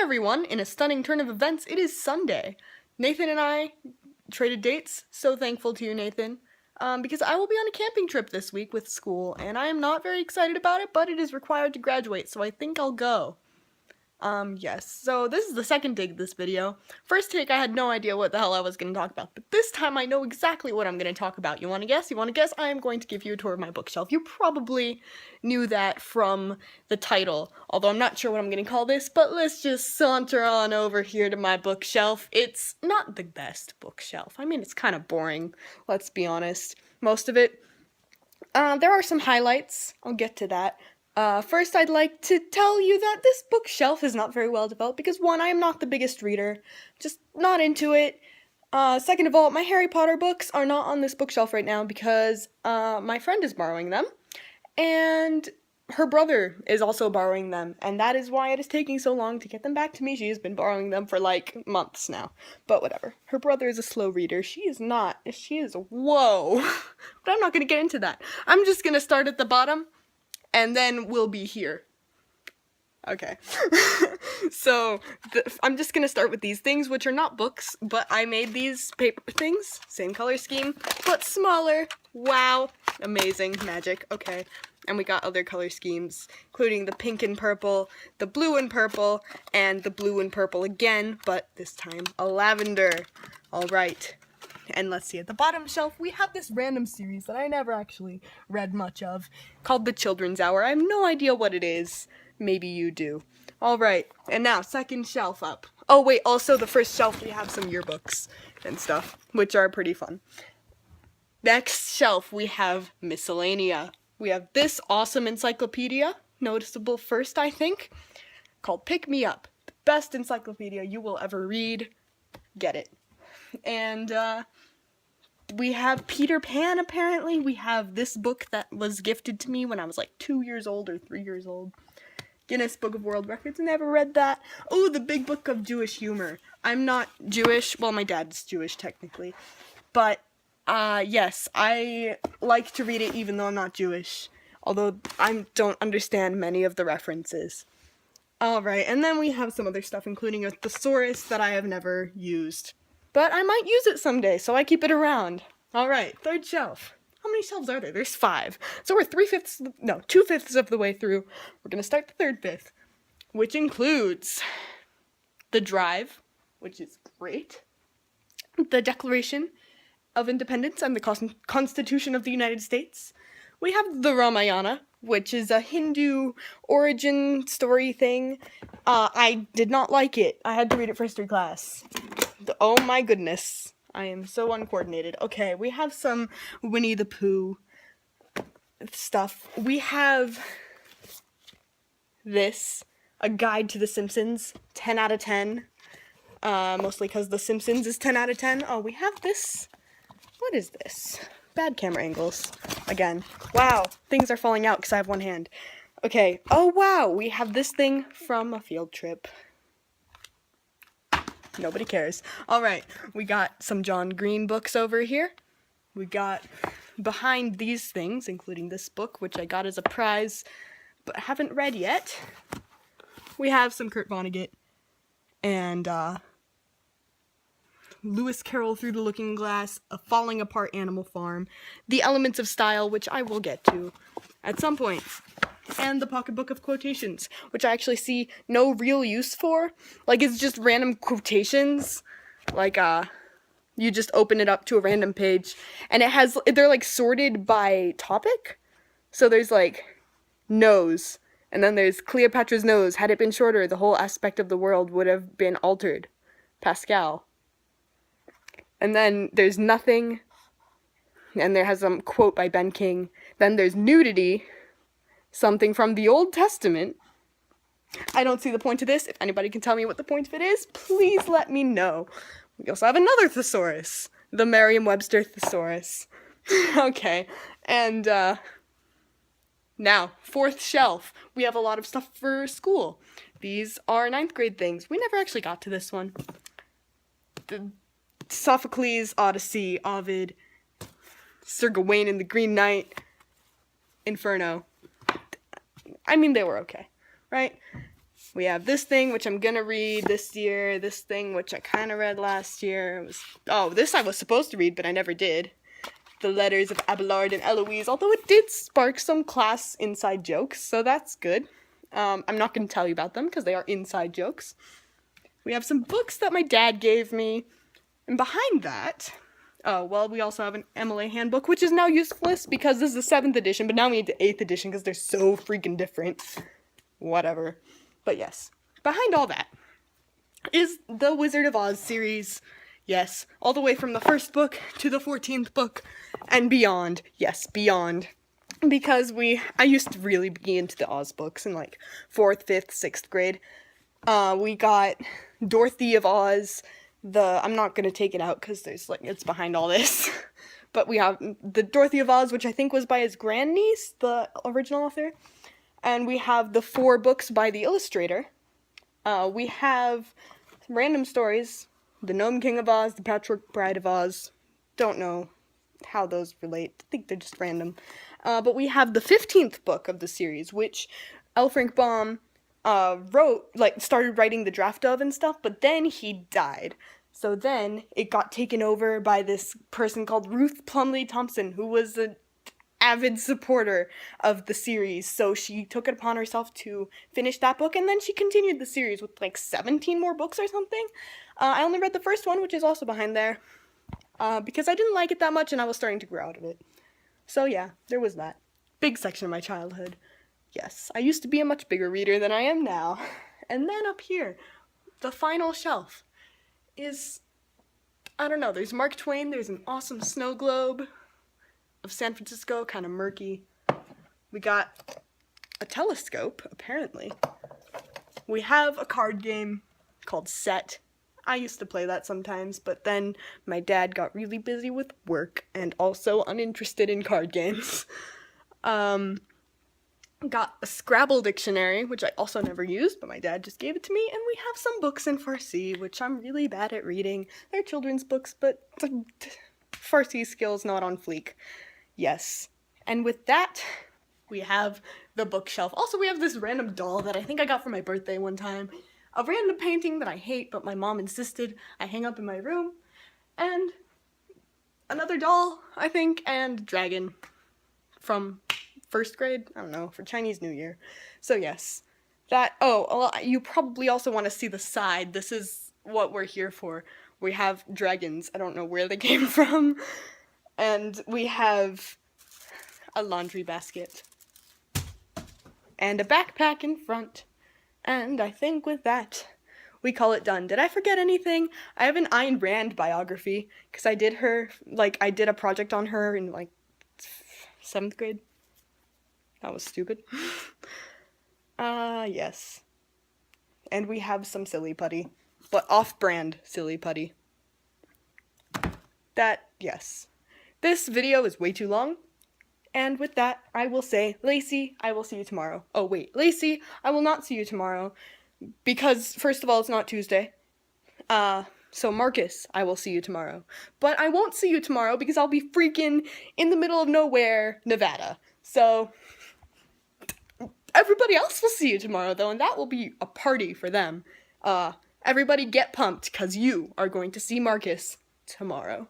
everyone, in a stunning turn of events, it is Sunday. Nathan and I traded dates, so thankful to you, Nathan, because I will be on a camping trip this week with school, and I am not very excited about it, but it is required to graduate, so I think I'll go. Yes, so this is the second take of this video. First take, I had no idea what the hell I was going to talk about, but this time I know exactly what I'm going to talk about. You want to guess? You want to guess? I am going to give you a tour of my bookshelf. You probably knew that from the title, although I'm not sure what I'm going to call this, but let's just saunter on over here to my bookshelf. It's not the best bookshelf. I mean, it's kind of boring, let's be honest. Most of it. There are some highlights. I'll get to that. First, I'd like to tell you that this bookshelf is not very well developed because, one, I am not the biggest reader, just not into it. Second of all, my Harry Potter books are not on this bookshelf right now because my friend is borrowing them, and her brother is also borrowing them, and that is why it is taking so long to get them back to me. She has been borrowing them for like months now, but whatever. Her brother is a slow reader. She is not. She is whoa. But I'm not going to get into that. I'm just going to start at the bottom. And then we'll be here. Okay. So, I'm just gonna start with these things, which are not books, but I made these paper things, same color scheme, but smaller. Wow. Amazing. Magic. Okay. And we got other color schemes, including the pink and purple, the blue and purple, and the blue and purple again, but this time a lavender. Alright. And let's see, at the bottom shelf, we have this random series that I never actually read much of, called The Children's Hour. I have no idea what it is. Maybe you do. Alright, and now, second shelf up. Oh wait, also the first shelf, we have some yearbooks and stuff, which are pretty fun. Next shelf, we have Miscellanea. We have this awesome encyclopedia, noticeable first, I think, called Pick Me Up. The best encyclopedia you will ever read. Get it. And, we have Peter Pan, apparently. We have this book that was gifted to me when I was like 2 years old or 3 years old. Guinness Book of World Records, never read that. Oh, the Big Book of Jewish Humor. I'm not Jewish, well, my dad's Jewish, technically. But, yes, I like to read it even though I'm not Jewish. Although I don't understand many of the references. Alright, and then we have some other stuff, including a thesaurus that I have never used. But I might use it someday, so I keep it around. Alright, third shelf. How many shelves are there? There's 5. So we're 2/5 of the way through. We're gonna start the third fifth, which includes the Drive, which is great, the Declaration of Independence and the Constitution of the United States. We have the Ramayana, which is a Hindu origin story thing. I did not like it. I had to read it for history class. Oh my goodness. I am so uncoordinated. Okay, we have some Winnie the Pooh stuff. We have this, A Guide to the Simpsons, 10 out of 10. Mostly because The Simpsons is 10 out of 10. Oh, we have this. What is this? Bad camera angles. Again. Wow, things are falling out because I have one hand. Okay, oh wow, we have this thing from a field trip. Nobody cares. Alright, we got some John Green books over here. We got behind these things, including this book, which I got as a prize, but haven't read yet. We have some Kurt Vonnegut and Lewis Carroll Through the Looking Glass, A Falling Apart Animal Farm, The Elements of Style, which I will get to at some point, and the Pocketbook of Quotations, which I actually see no real use for. Like, it's just random quotations. Like, you just open it up to a random page, and they're, like, sorted by topic. So there's, like, nose, and then there's Cleopatra's nose. Had it been shorter, the whole aspect of the world would have been altered. Pascal. And then there's nothing, and there has some quote by Ben King. Then there's nudity, something from the Old Testament. I don't see the point of this. If anybody can tell me what the point of it is, please let me know. We also have another thesaurus, the Merriam-Webster thesaurus. Okay, and now, fourth shelf. We have a lot of stuff for school. These are 9th grade things. We never actually got to this one. The Sophocles, Odyssey, Ovid, Sir Gawain and the Green Knight, Inferno. I mean, they were okay, right? We have this thing, which I'm gonna read this year. This thing, which I kind of read last year. This I was supposed to read, but I never did. The Letters of Abelard and Eloise, although it did spark some class inside jokes, so that's good. I'm not going to tell you about them, because they are inside jokes. We have some books that my dad gave me, and behind that, we also have an MLA handbook, which is now useless, because this is the 7th edition, but now we need the 8th edition, because they're so freaking different. Whatever. But yes, behind all that is the Wizard of Oz series. Yes, all the way from the 1st book to the 14th book and beyond. Yes, beyond. Because I used to really be into the Oz books in like 4th, 5th, 6th grade. We got Dorothy of Oz. I'm not going to take it out because it's behind all this. But we have the Dorothy of Oz, which I think was by his grandniece, the original author. And we have the 4 books by the illustrator. We have some random stories. The Gnome King of Oz, the Patchwork Bride of Oz. Don't know how those relate. I think they're just random. But we have the 15th book of the series, which L. Frank Baum started writing the draft of and stuff, but then he died. So then it got taken over by this person called Ruth Plumley Thompson, who was an avid supporter of the series. So she took it upon herself to finish that book, and then she continued the series with like 17 more books or something. I only read the first one, which is also behind there, because I didn't like it that much and I was starting to grow out of it. So yeah, there was that. Big section of my childhood. Yes, I used to be a much bigger reader than I am now. And then up here, the final shelf is, I don't know, there's Mark Twain, there's an awesome snow globe of San Francisco, kind of murky. We got a telescope, apparently. We have a card game called Set. I used to play that sometimes, but then my dad got really busy with work and also uninterested in card games. Got a Scrabble dictionary, which I also never used, but my dad just gave it to me, and we have some books in Farsi, which I'm really bad at reading. They're children's books, but Farsi skills not on fleek. Yes. And with that, we have the bookshelf. Also, we have this random doll that I think I got for my birthday one time. A random painting that I hate, but my mom insisted I hang up in my room. And another doll, I think, and dragon from 1st grade, I don't know, for Chinese New Year. So yes, you probably also want to see the side. This is what we're here for. We have dragons. I don't know where they came from. And we have a laundry basket. And a backpack in front. And I think with that, we call it done. Did I forget anything? I have an Ayn Rand biography, because I did a project on her in 7th grade. That was stupid. Yes. And we have some silly putty, but off-brand silly putty. Yes. This video is way too long, and with that, I will say, Lacey, I will see you tomorrow. Oh wait, Lacey, I will not see you tomorrow, because first of all, it's not Tuesday. So Marcus, I will see you tomorrow. But I won't see you tomorrow because I'll be freaking in the middle of nowhere, Nevada. So everybody else will see you tomorrow, though, and that will be a party for them. Everybody get pumped, because you are going to see Marcus tomorrow.